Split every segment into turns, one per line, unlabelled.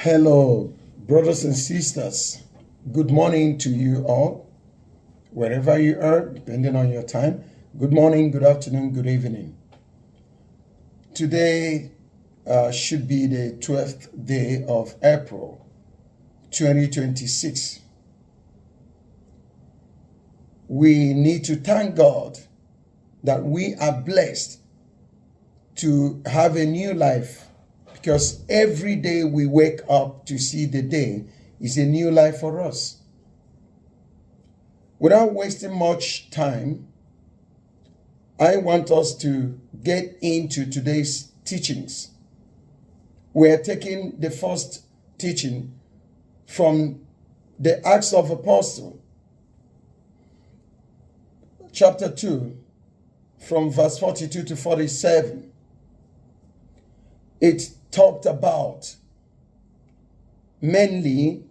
Hello, brothers and sisters. Good morning to you all, wherever you are, depending on your time. Good morning, good afternoon, good evening. Today should be the 12th day of April 2026. We need to thank God that we are blessed to have a new life, because every day we wake up to see the day is a new life for us. Without wasting much time, I want us to get into today's teachings. We're taking the first teaching from the Acts of Apostles, chapter 2, from verse 42 to 47. It talked about mainly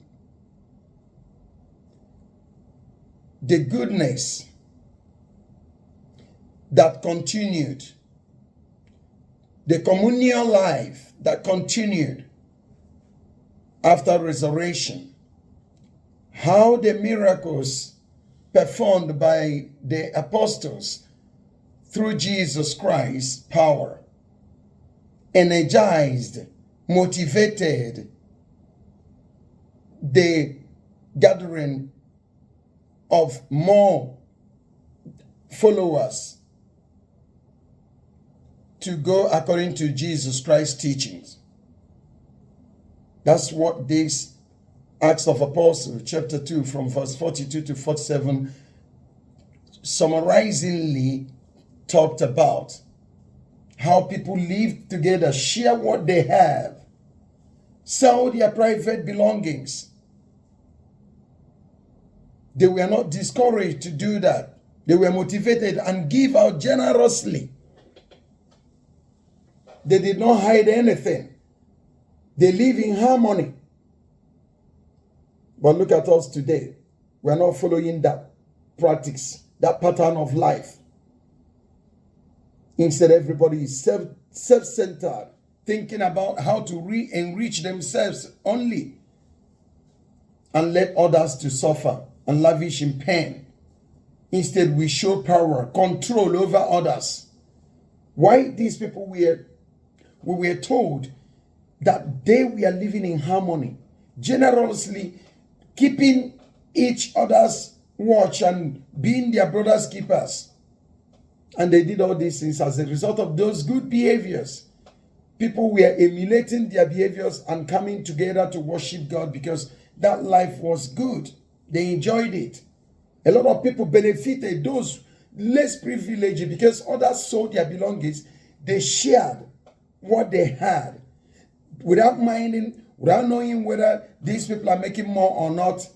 the goodness that continued, the communal life that continued after resurrection, how the miracles performed by the apostles through Jesus Christ's power energized, motivated the gathering of more followers to go according to Jesus Christ's teachings. That's what this Acts of Apostles, chapter 2, from verse 42 to 47, summarizingly talked about. How people live together, share what they have, sell their private belongings. They were not discouraged to do that. They were motivated and give out generously. They did not hide anything. They live in harmony. But look at us today. We are not following that practice, that pattern of life. Instead, everybody is self-centered, thinking about how to enrich themselves only and let others to suffer and lavish in pain. Instead, we show power, control over others. Why these people we were told that they were living in harmony, generously keeping each other's watch and being their brother's keepers. And they did all these things as a result of those good behaviors. People were emulating their behaviors and coming together to worship God because that life was good. They enjoyed it. A lot of people benefited, those less privileged, because others sold their belongings. They shared what they had without minding, without knowing whether these people are making more or not.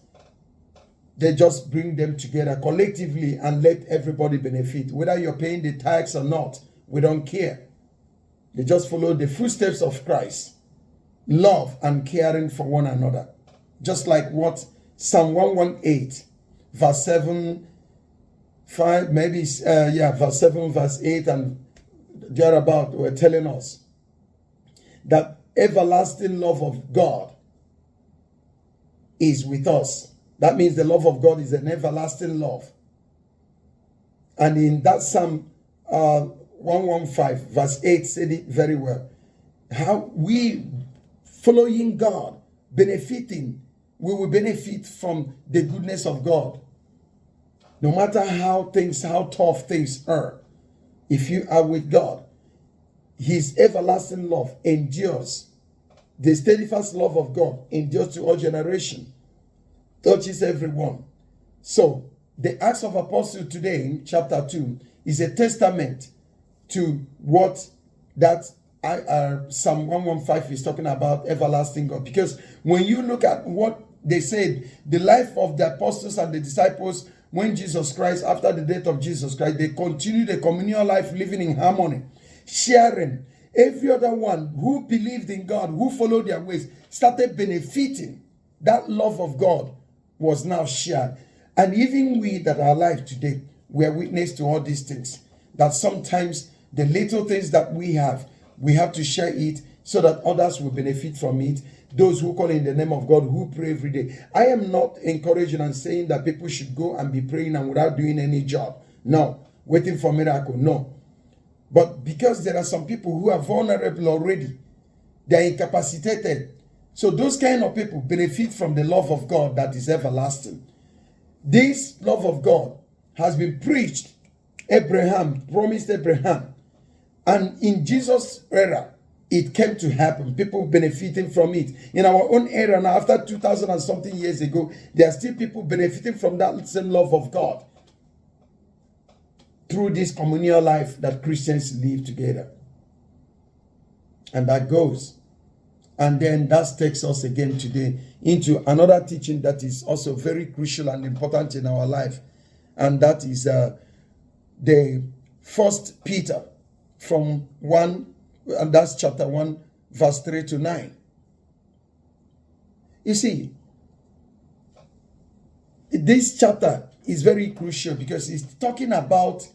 They just bring them together collectively and let everybody benefit. Whether you're paying the tax or not, we don't care. They just follow the footsteps of Christ. Love and caring for one another. Just like what Psalm 118, verse 7, 5, maybe, verse 7, verse 8, and thereabout were telling us. That everlasting love of God is with us. That means the love of God is an everlasting love. And in that Psalm 115, verse 8 said it very well. How we following God, benefiting, we will benefit from the goodness of God. No matter how tough things are, if you are with God, His everlasting love endures. The steadfast love of God endures to all generations. Touches everyone. So, the Acts of Apostles today in chapter 2 is a testament to what that Psalm 115 is talking about, everlasting God. Because when you look at what they said, the life of the apostles and the disciples when Jesus Christ, after the death of Jesus Christ, they continued a communal life living in harmony, sharing. Every other one who believed in God, who followed their ways, started benefiting. That love of God was now shared. And even we that are alive today, we are witness to all these things. That sometimes the little things that we have, We have to share it so that others will benefit from it. Those who call in the name of God, who pray every day. I am not encouraging and saying that people should go and be praying and without doing any job. No. Waiting for miracle. No. But because there are some people who are vulnerable already, they are incapacitated. So those kind of people benefit from the love of God that is everlasting. This love of God has been preached. Abraham promised Abraham. And in Jesus' era, it came to happen. People benefiting from it. In our own era now, after 2,000 and something years ago, there are still people benefiting from that same love of God through this communal life that Christians live together. And that goes. And then that takes us again today into another teaching that is also very crucial and important in our life. And that is the 1 Peter from 1, and that's chapter 1, verse 3 to 9. You see, this chapter is very crucial because it's talking about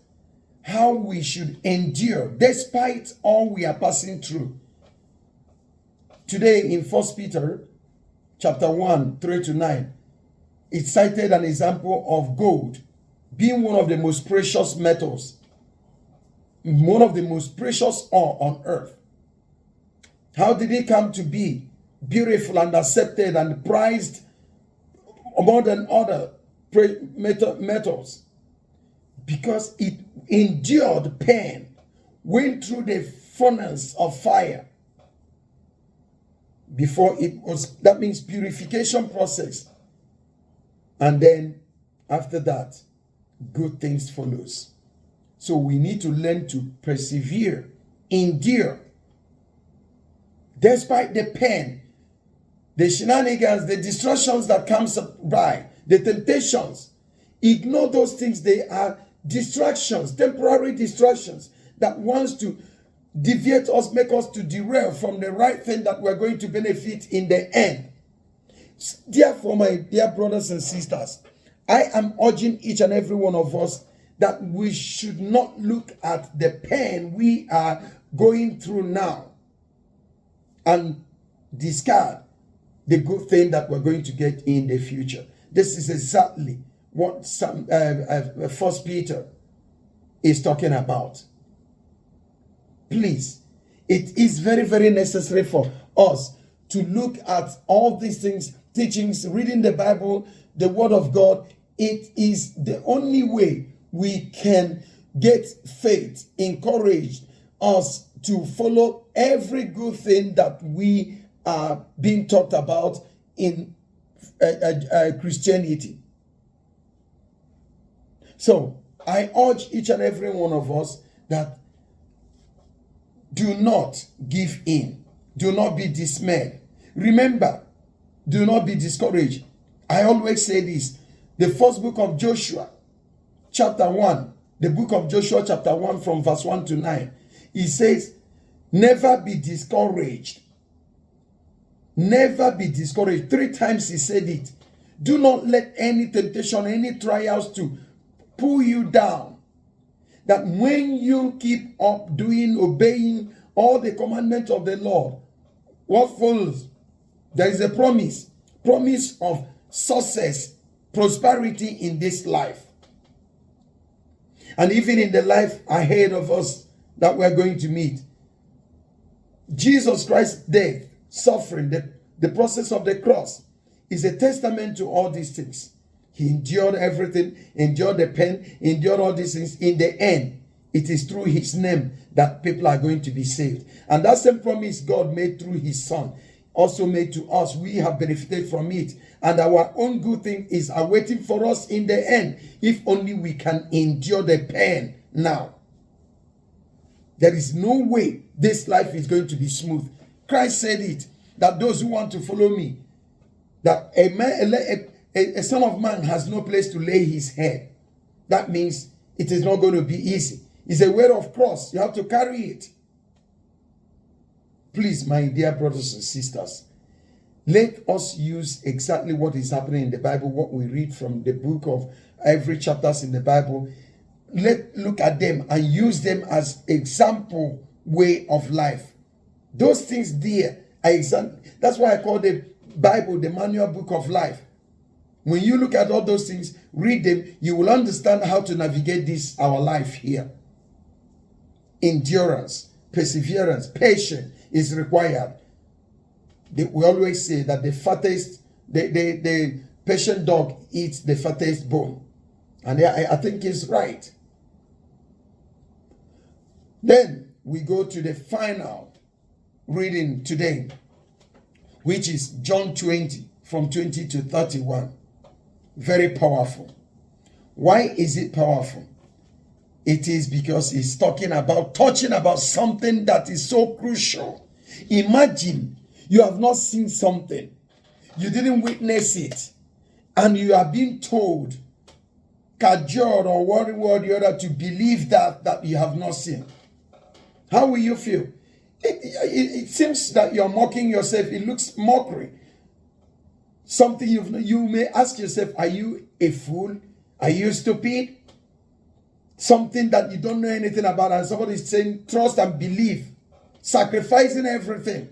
how we should endure despite all we are passing through. Today in 1 Peter chapter 1, 3 to 9, it cited an example of gold being one of the most precious metals, one of the most precious ore on earth. How did it come to be beautiful and accepted and prized more than other metals? Because it endured pain, went through the furnace of fire before it was, that means purification process. And then after that, good things follows. So we need to learn to persevere, endure. Despite the pain, the shenanigans, the distractions that comes by, the temptations, ignore those things. They are distractions, temporary distractions that wants to deviate us, make us to derail from the right thing that we're going to benefit in the end. Therefore, my dear brothers and sisters, I am urging each and every one of us that we should not look at the pain we are going through now and discard the good thing that we're going to get in the future. This is exactly what 1 Peter is talking about. Please, it is very, very necessary for us to look at all these things, teachings, reading the Bible, the Word of God. It is the only way we can get faith, encourage us to follow every good thing that we are being taught about in Christianity. So I urge each and every one of us that do not give in. Do not be dismayed. Remember, do not be discouraged. I always say this. The first book of Joshua, chapter 1, the book of Joshua, chapter 1, from verse 1 to 9, it says, never be discouraged. Never be discouraged. 3 times he said it. Do not let any temptation, any trials to pull you down. That when you keep up doing, obeying all the commandments of the Lord, what follows? There is a promise of success, prosperity in this life. And even in the life ahead of us that we're going to meet. Jesus Christ's death, suffering, the process of the cross is a testament to all these things. He endured everything, endured the pain, endured all these things. In the end, it is through his name that people are going to be saved. And that same promise God made through his son, also made to us. We have benefited from it. And our own good thing is awaiting for us in the end, if only we can endure the pain now. There is no way this life is going to be smooth. Christ said it, that those who want to follow me, that a son of man has no place to lay his head. That means it is not going to be easy. It's a weight of cross. You have to carry it. Please, my dear brothers and sisters, let us use exactly what is happening in the Bible, what we read from the book of every chapters in the Bible. Let's look at them and use them as example way of life Those things there are that's why I call the Bible the manual book of life. When you look at all those things, read them, you will understand how to navigate this, our life here. Endurance, perseverance, patience is required. We always say that the fattest, the patient dog eats the fattest bone. And I think it's right. Then we go to the final reading today, which is John 20, from 20 to 31. Very powerful. Why is it powerful? It is because he's touching about something that is so crucial. Imagine you have not seen something, you didn't witness it, and you are being told, cajoled or one word or the other, to believe that you have not seen. How will you feel? It seems that you're mocking yourself. It looks mockery. Something you may ask yourself, are you a fool? Are you stupid? Something that you don't know anything about, and somebody is saying, trust and believe, sacrificing everything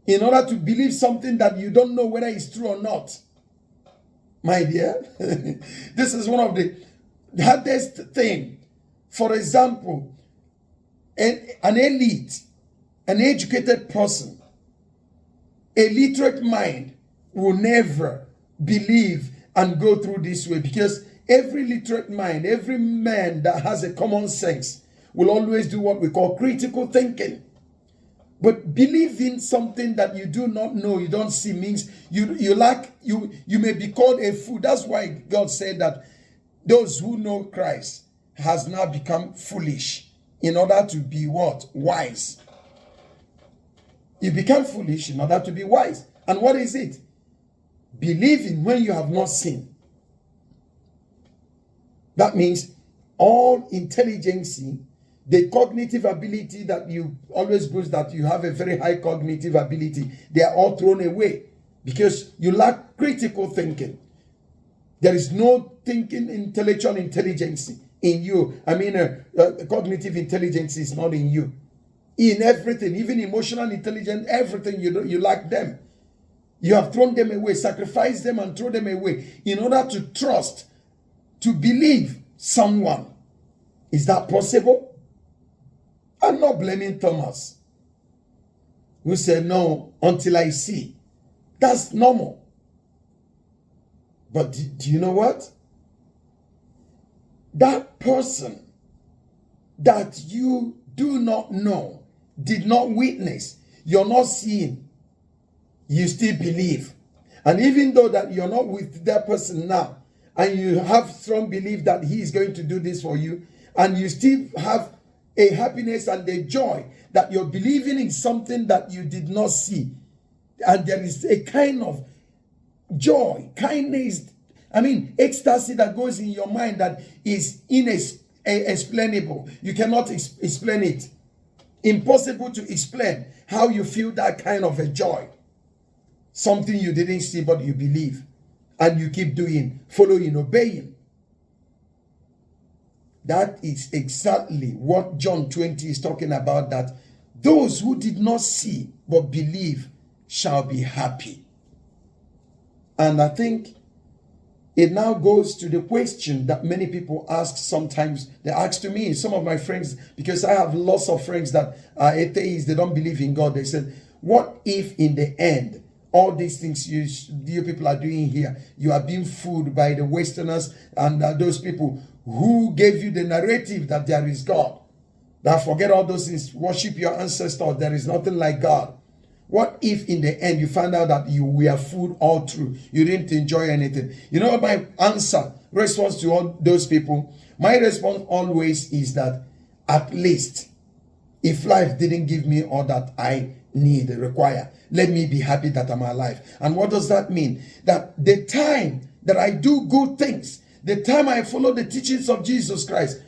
in order to believe something that you don't know whether it's true or not. My dear, this is one of the hardest thing. For example, an elite, an educated person, a literate mind will never believe and go through this way, because every literate mind, every man that has a common sense will always do what we call critical thinking. But believing something that you do not know, you don't see, means you may be called a fool. That's why God said that those who know Christ has now become foolish in order to be what? Wise. You become foolish in order to be wise. And what is it? Believing when you have not seen. That means all intelligence, the cognitive ability that you always boast that you have a very high cognitive ability, they are all thrown away because you lack critical thinking. There is no thinking, intellectual intelligence in you. I mean, cognitive intelligence is not in you. In everything, even emotional intelligence, everything, you lack them. You have thrown them away, sacrificed them and thrown them away in order to trust, to believe someone. Is that possible? I'm not blaming Thomas, who said, no, until I see. That's normal. But do you know what? That person that you do not know, did not witness, you're not seeing, you still believe. And even though that you're not with that person now, and you have strong belief that he is going to do this for you, and you still have a happiness and a joy that you're believing in something that you did not see, and there is a kind of joy, kindness, ecstasy that goes in your mind that is inexplainable. You cannot explain it. Impossible to explain how you feel that kind of a joy. Something you didn't see but you believe. And you keep doing, following, obeying. That is exactly what John 20 is talking about, that those who did not see but believe shall be happy. And I think it now goes to the question that many people ask sometimes. They ask to me, some of my friends, because I have lots of friends that are atheists, they don't believe in God. They said, what if in the end, all these things you people are doing here, you are being fooled by the Westerners and those people who gave you the narrative that there is God? That forget all those things, worship your ancestors, there is nothing like God. What if in the end you find out that you were fooled all through? You didn't enjoy anything. You know what my response to all those people? My response always is that at least if life didn't give me all that I need, require, let me be happy that I'm alive. And what does that mean? That the time that I do good things, the time I follow the teachings of Jesus Christ,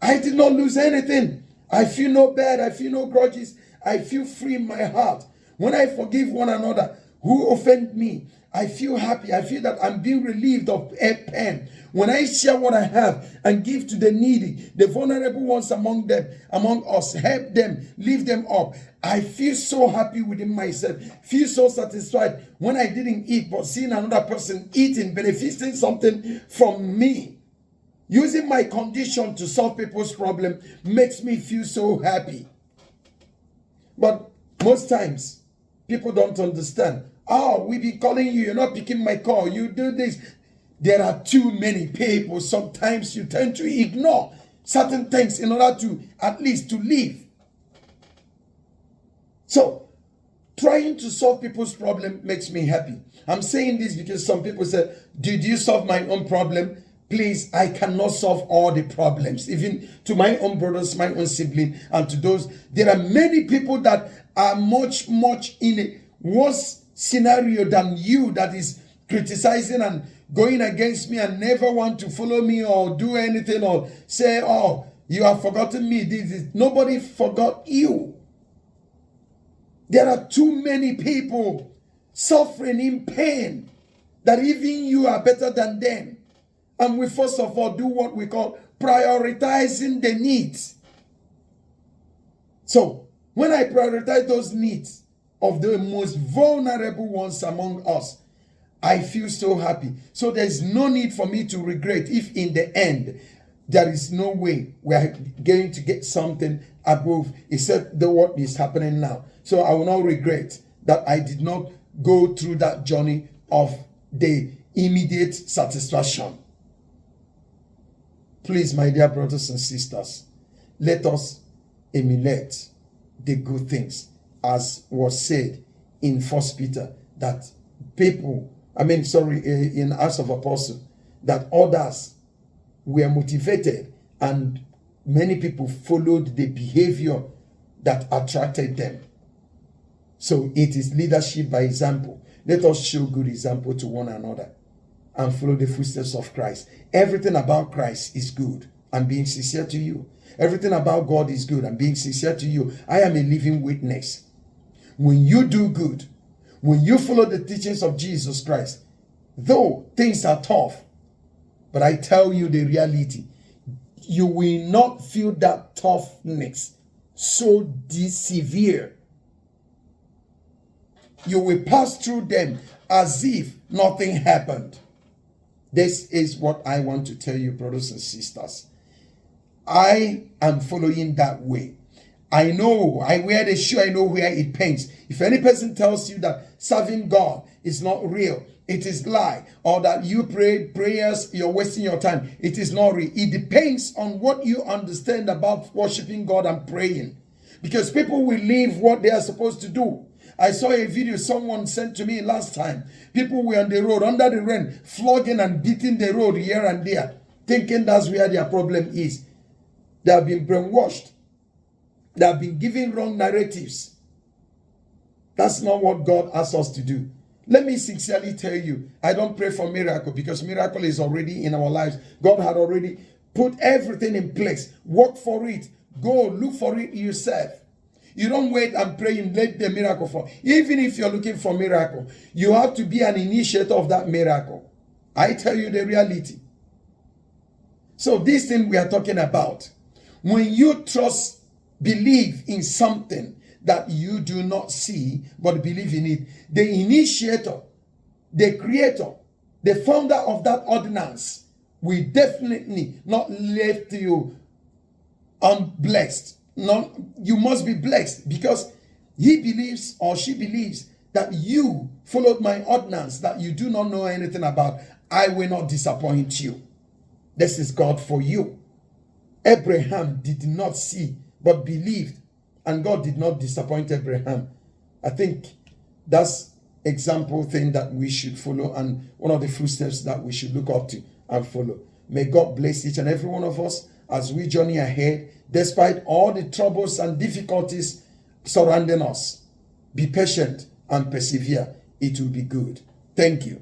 I did not lose anything. I feel no bad. I feel no grudges. I feel free in my heart. When I forgive one another, who offend me, I feel happy. I feel that I'm being relieved of a pain. When I share what I have and give to the needy, the vulnerable ones among them, among us, help them, lift them up, I feel so happy within myself, feel so satisfied when I didn't eat, but seeing another person eating, benefiting something from me. Using my condition to solve people's problem makes me feel so happy. But most times, people don't understand. Oh, we be calling you, you're not picking my call, you do this. There are too many people. Sometimes you tend to ignore certain things in order to, at least, to live. So, trying to solve people's problem makes me happy. I'm saying this because some people say, did you solve my own problem? Please, I cannot solve all the problems. Even to my own brothers, my own sibling, and to those, there are many people that are much in a worse scenario than you, that is criticizing and going against me and never want to follow me or do anything or say, oh, you have forgotten me. Nobody forgot you. There are too many people suffering in pain that even you are better than them. And we first of all do what we call prioritizing the needs. So when I prioritize those needs of the most vulnerable ones among us, I feel so happy. So there's no need for me to regret if in the end there is no way we are going to get something above except what is happening now. So I will not regret that I did not go through that journey of the immediate satisfaction. Please, my dear brothers and sisters, let us emulate the good things, as was said in 1 Peter, that in Acts of Apostles, that others were motivated and many people followed the behavior that attracted them. So it is leadership by example. Let us show good example to one another and follow the footsteps of Christ. Everything about Christ is good. I'm being sincere to you. Everything about God is good. I'm being sincere to you. I am a living witness. When you do good, when you follow the teachings of Jesus Christ, though things are tough, but I tell you the reality, you will not feel that toughness so severe. You will pass through them as if nothing happened. This is what I want to tell you, brothers and sisters. I am following that way. I know, I wear the shoe, I know where it pains. If any person tells you that serving God is not real, it is lie, or that you pray prayers, you're wasting your time, it is not real. It depends on what you understand about worshiping God and praying. Because people will leave what they are supposed to do. I saw a video someone sent to me last time. People were on the road, under the rain, flogging and beating the road here and there, thinking that's where their problem is. They have been brainwashed. They have been given wrong narratives. That's not what God asks us to do. Let me sincerely tell you, I don't pray for miracle because miracle is already in our lives. God had already put everything in place. Work for it. Go look for it yourself. You don't wait and pray and let the miracle fall. Even if you're looking for miracle, you have to be an initiator of that miracle. I tell you the reality. So this thing we are talking about, when you believe in something that you do not see, but believe in it, the initiator, the creator, the founder of that ordinance will definitely not leave you unblessed. No, you must be blessed because he believes or she believes that you followed my ordinance that you do not know anything about. I will not disappoint you. This is God for you. Abraham did not see but believed, and God did not disappoint Abraham. I think that's example thing that we should follow, and one of the footsteps that we should look up to and follow. May God bless each and every one of us as we journey ahead, despite all the troubles and difficulties surrounding us. Be patient and persevere. It will be good. Thank you.